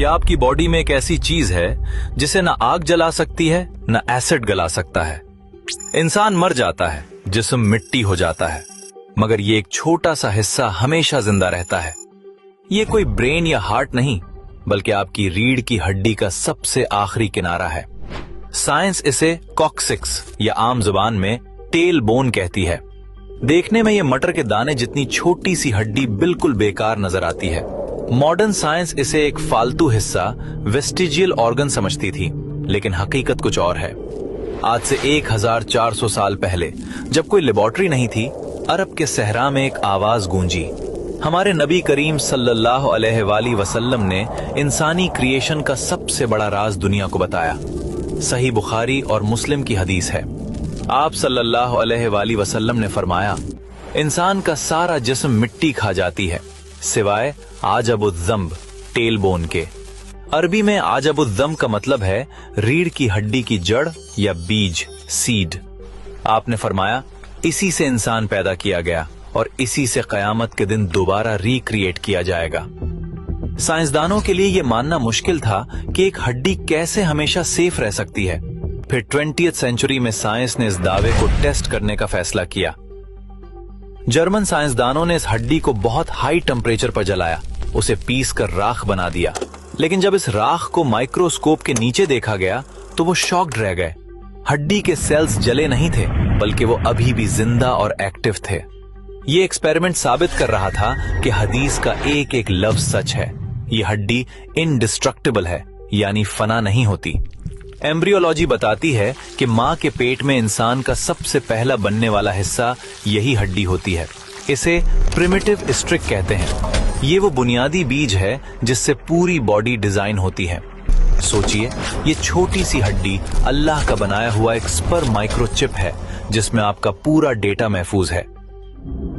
क्या आपकी बॉडी में एक ऐसी चीज है जिसे ना आग जला सकती है ना एसिड गला सकता है। इंसान मर जाता है, जिस्म मिट्टी हो जाता है, मगर ये एक छोटा सा हिस्सा हमेशा जिंदा रहता है। ये कोई ब्रेन या हार्ट नहीं, बल्कि आपकी रीढ़ की हड्डी का सबसे आखिरी किनारा है। साइंस इसे कॉक्सिक्स या आम जुबान में टेल बोन कहती है। देखने में ये मटर के दाने जितनी छोटी सी हड्डी बिल्कुल बेकार नजर आती है। मॉडर्न साइंस इसे एक फालतू हिस्सा वेस्टिजियल ऑर्गन समझती थी, लेकिन हकीकत कुछ और है। आज से 1400 साल पहले, जब कोई लेबोरेटरी नहीं थी, अरब के सहरा में एक आवाज गूंजी। हमारे नबी करीम सल्लल्लाहु अलैहि वसल्लम ने इंसानी क्रिएशन का सबसे बड़ा राज दुनिया को बताया। सही बुखारी और मुस्लिम की हदीस है। आप सल्लल्लाहु अलैहि वसल्लम ने फरमाया, इंसान का सारा जिस्म मिट्टी खा जाती है सिवाय आजबुज़्ज़म्ब टेल बोन के। अरबी में आजबुज़्ज़म्ब का मतलब है रीढ़ की हड्डी की जड़ या बीज, सीड। आपने फरमाया, इसी से इंसान पैदा किया गया और इसी से कयामत के दिन दोबारा रिक्रिएट किया जाएगा। साइंसदानों के लिए यह मानना मुश्किल था कि एक हड्डी कैसे हमेशा सेफ रह सकती है। फिर 20वीं सेंचुरी में साइंस ने इस दावे को टेस्ट करने का फैसला किया। जर्मन साइंसदानों ने इस हड्डी को बहुत हाई टेम्परेचर पर जलाया, उसे पीस कर राख बना दिया। लेकिन जब इस राख को माइक्रोस्कोप के नीचे देखा गया तो वो शॉक्ड रह गए। हड्डी के सेल्स जले नहीं थे, बल्कि वो अभी भी जिंदा और एक्टिव थे। ये एक्सपेरिमेंट साबित कर रहा था कि हदीस का एक एक लफ्ज सच है। ये हड्डी इनडिस्ट्रक्टिबल है, यानी फना नहीं होती। एम्ब्रियोलॉजी बताती है कि मां के पेट में इंसान का सबसे पहला बनने वाला हिस्सा यही हड्डी होती है। इसे प्रिमिटिव स्ट्रिक कहते हैं। ये वो बुनियादी बीज है जिससे पूरी बॉडी डिजाइन होती है। सोचिए, ये छोटी सी हड्डी अल्लाह का बनाया हुआ एक स्पर्म माइक्रोचिप है, जिसमें आपका पूरा डेटा महफूज है।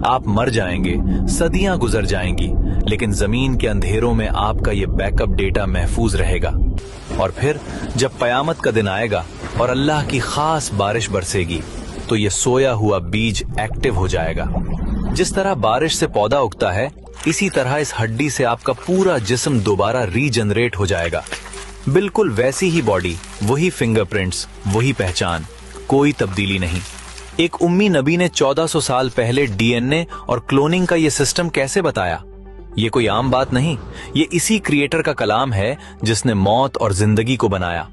आप मर जाएंगे, सदियां गुजर जाएंगी, लेकिन जमीन के अंधेरों में आपका ये बैकअप डेटा महफूज रहेगा। और फिर जब कयामत का दिन आएगा और अल्लाह की खास बारिश बरसेगी, तो ये सोया हुआ बीज एक्टिव हो जाएगा। जिस तरह बारिश से पौधा उगता है, इसी तरह इस हड्डी से आपका पूरा जिस्म दोबारा रीजनरेट हो जाएगा। बिल्कुल वैसी ही बॉडी, वही फिंगरप्रिंट्स, वही पहचान, कोई तब्दीली नहीं। एक उम्मी नबी ने 1400 साल पहले डीएनए और क्लोनिंग का ये सिस्टम कैसे बताया? ये कोई आम बात नहीं, ये इसी क्रिएटर का कलाम है जिसने मौत और जिंदगी को बनाया।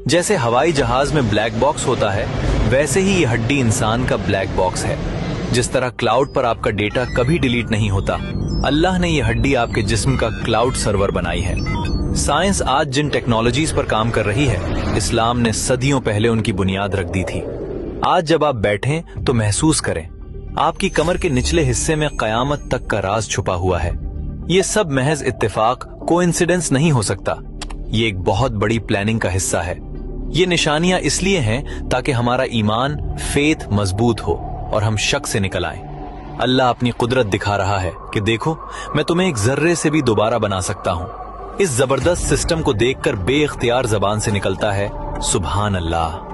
जैसे हवाई जहाज में ब्लैक बॉक्स होता है, वैसे ही ये हड्डी इंसान का ब्लैक बॉक्स है। जिस तरह क्लाउड पर आपका डेटा कभी डिलीट नहीं होता, अल्लाह ने ये हड्डी आपके जिस्म का क्लाउड सर्वर बनाई है। साइंस आज जिन टेक्नोलॉजीज पर काम कर रही है, इस्लाम ने सदियों पहले उनकी बुनियाद रख दी थी। आज जब आप बैठें तो महसूस करें, आपकी कमर के निचले हिस्से में कयामत तक का राज छुपा हुआ है। ये सब महज इत्तेफाक, कोइंसिडेंस नहीं हो सकता। ये एक बहुत बड़ी प्लानिंग का हिस्सा है। ये निशानियां इसलिए हैं ताकि हमारा ईमान, फेथ मजबूत हो और हम शक से निकल आएं। अल्लाह अपनी कुदरत दिखा रहा है कि देखो, मैं तुम्हें एक जर्रे से भी दोबारा बना सकता हूं। इस जबरदस्त सिस्टम को देखकर बेइख्तियार जबान से निकलता है, सुभान अल्लाह।